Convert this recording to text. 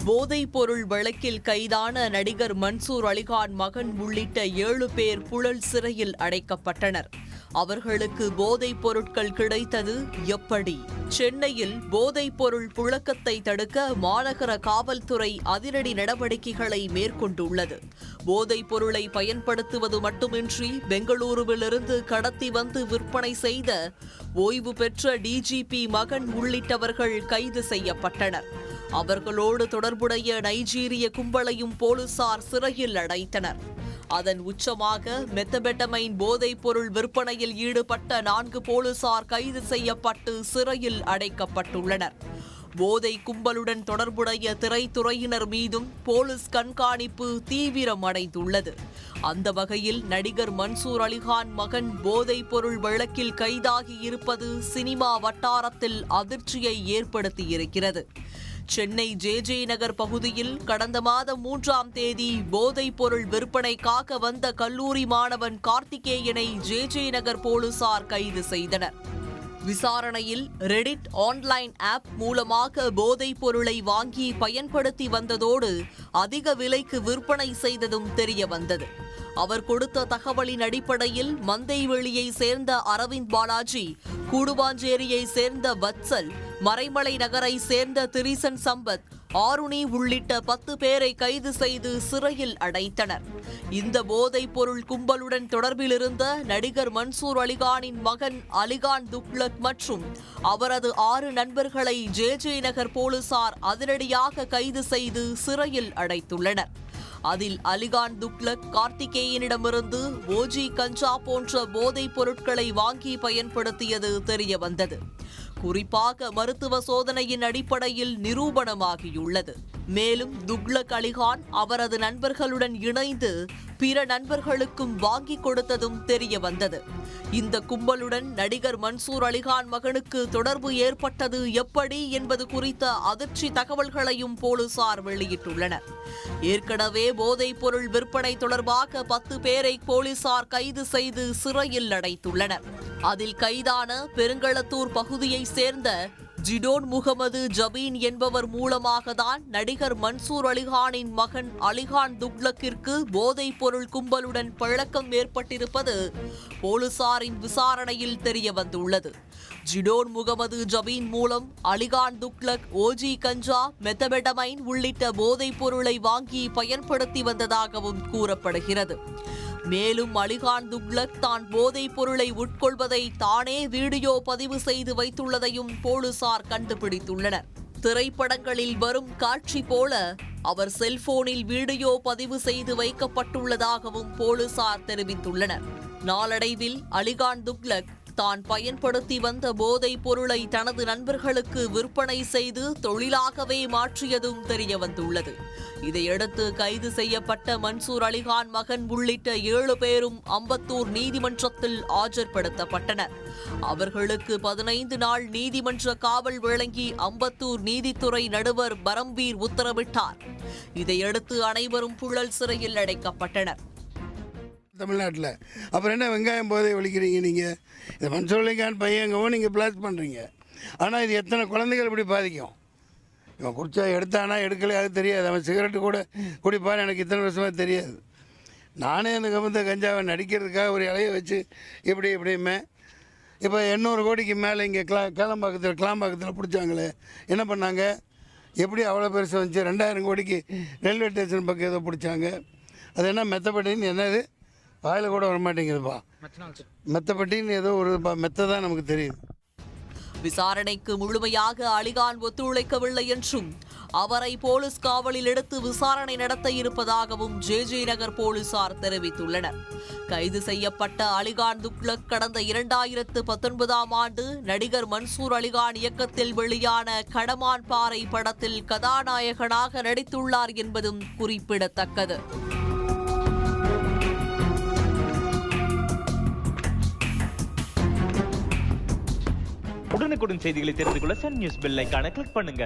போதைப் பொருள் வழக்கில் கைதான நடிகர் மன்சூர் அலிகான் மகன் உள்ளிட்ட 7 பேர் புழல் சிறையில் அடைக்கப்பட்டனர். அவர்களுக்கு போதைப் பொருட்கள் கிடைத்தது எப்படி? சென்னையில் போதைப் பொருள் புழக்கத்தை தடுக்க மாநகர காவல்துறை அதிரடி நடவடிக்கைகளை மேற்கொண்டுள்ளது. போதைப் பொருளை பயன்படுத்துவது மட்டுமின்றி பெங்களூருவிலிருந்து கடத்தி வந்து விற்பனை செய்த ஓய்வு பெற்ற டிஜிபி மகன் உள்ளிட்டவர்கள் கைது செய்யப்பட்டனர். அவர்களோடு தொடர்புடைய நைஜீரிய கும்பலையும் போலீசார் சிறையில் அடைத்தனர். அதன் உச்சமாக மெத்தபெட்டமைன் போதைப் பொருள் விற்பனையில் ஈடுபட்ட 4 போலீசார் கைது செய்யப்பட்டு சிறையில் அடைக்கப்பட்டுள்ளனர். போதை கும்பலுடன் தொடர்புடைய திரைத்துறையினர் மீதும் போலீஸ் கண்காணிப்பு தீவிரமடைந்துள்ளது. அந்த வகையில் நடிகர் மன்சூர் அலிகான் மகன் போதைப் பொருள் வழக்கில் கைதாகி இருப்பது சினிமா வட்டாரத்தில் அதிர்ச்சியை ஏற்படுத்தியிருக்கிறது. சென்னை ஜே நகர் பகுதியில் கடந்த மாதம் 3ஆம் தேதி போதைப் பொருள் விற்பனைக்காக வந்த கல்லூரி மாணவன் கார்த்திகேயனை ஜே நகர் போலீசார் கைது செய்தனர். விசாரணையில் ரெடிட் ஆன்லைன் ஆப் மூலமாக போதைப் பொருளை வாங்கி பயன்படுத்தி வந்ததோடு அதிக விலைக்கு விற்பனை செய்ததும் தெரிய வந்தது. அவர் கொடுத்த தகவலின் அடிப்படையில் மந்தைவெளியை சேர்ந்த அரவிந்த் பாலாஜி, கூடுவாஞ்சேரியை சேர்ந்த வத்சல், மறைமலை நகரை சேர்ந்த திரிசன் சம்பத், ஆருணி உள்ளிட்ட 10 பேரை கைது செய்து சிறையில் அடைத்தனர். இந்த போதைப் பொருள் கும்பலுடன் தொடர்பில் இருந்த நடிகர் மன்சூர் அலிகானின் மகன் அலிகான் துக்ளக் மற்றும் அவரது 6 நண்பர்களை ஜே நகர் போலீசார் அதிரடியாக கைது செய்து சிறையில் அடைத்துள்ளனர். அதில் அலிகான் துக்ளக் கார்த்திகேயனிடமிருந்து ஓஜி கஞ்சா போன்ற போதைப் பொருட்களை வாங்கி பயன்படுத்தியது தெரிய வந்தது. குறிப்பாக மருத்துவ சோதனையின் அடிப்படையில் நிரூபணமாகியுள்ளது. மேலும் துக்ளக் அலிகான் அவரது நண்பர்களுடன் இணைந்து பிற நண்பர்களுக்கும் வாங்கி கொடுத்ததும் தெரிய வந்தது. இந்த கும்பலுடன் நடிகர் மன்சூர் அலிகான் மகனுக்கு தொடர்பு ஏற்பட்டது எப்படி என்பது குறித்த அதிர்ச்சி தகவல்களையும் போலீசார் வெளியிட்டுள்ளனர். ஏற்கனவே போதைப் பொருள் விற்பனை தொடர்பாக 10 பேரை போலீசார் கைது செய்து சிறையில் அடைத்துள்ளனர். அதில் கைதான பெருங்களத்தூர் பகுதியை சேர்ந்த ஜிடோன் முகமது ஜபீன் என்பவர் மூலமாக தான் நடிகர் மன்சூர் அலிகானின் மகன் அலிகான் துக்ளக்கிற்கு போதைப் பொருள் கும்பலுடன் பழக்கம் ஏற்பட்டிருப்பது போலீசாரின் விசாரணையில் தெரிய வந்துள்ளது. ஜிடோன் முகமது ஜபீன் மூலம் அலிகான் துக்ளக் ஓஜி கஞ்சா, மெத்தபெட்டமைன் உள்ளிட்ட போதைப் பொருளை வாங்கி பயன்படுத்தி வந்ததாகவும் கூறப்படுகிறது. மேலும் அலிகான் துக்ளக் தான் போதைப் பொருளை உட்கொள்வதை தானே வீடியோ பதிவு செய்து வைத்துள்ளதையும் போலீசார் கண்டுபிடித்துள்ளனர். திரைப்படங்களில் வரும் காட்சி போல அவர் செல்போனில் வீடியோ பதிவு செய்து வைக்கப்பட்டுள்ளதாகவும் போலீசார் தெரிவித்துள்ளனர். நாளடைவில் அலிகான் துக்ளக் தான் பயன்படுத்தி வந்த போதைப் பொருளை தனது நண்பர்களுக்கு விற்பனை செய்து தொழிலாகவே மாற்றியதும் தெரிய வந்துள்ளது. இதையடுத்து கைது செய்யப்பட்ட மன்சூர் அலிகான் மகன் உள்ளிட்ட 7 பேரும் அம்பத்தூர் நீதிமன்றத்தில் ஆஜர்படுத்தப்பட்டனர். அவர்களுக்கு 15 நாள் நீதிமன்ற காவல் வழங்கி அம்பத்தூர் நீதித்துறை நடுவர் பரம்வீர் உத்தரவிட்டார். இதையடுத்து அனைவரும் புழல் சிறையில் அடைக்கப்பட்டனர். தமிழ்நாட்டில் அப்புறம் என்ன வெங்காயம் போதை ஒழிக்கிறீங்க? நீங்கள் இந்த மன்சூர் அலிகான் பையங்கவும் நீங்கள் பிளாஸ் பண்ணுறீங்க. ஆனால் இது எத்தனை குழந்தைகள் இப்படி பாதிக்கும்? இவன் குடிச்சா எடுத்தானா எடுக்கலையா அது தெரியாது. அவன் சிகரெட்டு கூட குடிப்பார், எனக்கு இத்தனை வருஷமாக தெரியாது. நானே அந்த கம்பத்தை கஞ்சாவை நடிக்கிறதுக்காக ஒரு இலையை வச்சு இப்படியுமே இப்போ 800 கோடிக்கு மேலே இங்கே கிளாம்பாக்கத்தில் பிடிச்சாங்களே, என்ன பண்ணாங்க? எப்படி அவ்வளோ பெருசு வந்துச்சு? 2000 கோடிக்கு ரயில்வே ஸ்டேஷன் பக்கம் ஏதோ பிடிச்சாங்க. அது என்ன மெத்தப்பட்டின்னு என்னது வாயில் கூட வரமாட்டேங்குதுப்பா. மெத்தப்பட்டின்னு ஏதோ ஒரு மெத்த தான் நமக்கு தெரியுது. விசாரணைக்கு முழுமையாக அலிகான் ஒத்துழைக்கவில்லை என்றும் அவரை போலீஸ் காவலில் எடுத்து விசாரணை நடத்த இருப்பதாகவும் ஜே நகர் போலீசார் தெரிவித்துள்ளனர். கைது செய்யப்பட்ட அலிகான் துக்ளக் கடந்த 2019ஆம் ஆண்டு நடிகர் மன்சூர் அலிகான் இயக்கத்தில் வெளியான கடமான் பாறை படத்தில் கதாநாயகனாக நடித்துள்ளார் என்பதும் குறிப்பிடத்தக்கது. உடனுக்குடன் செய்திகளை தெரிந்து கொள்ள சன் நியூஸ் பெல் ஐகானை கிளிக் பண்ணுங்க.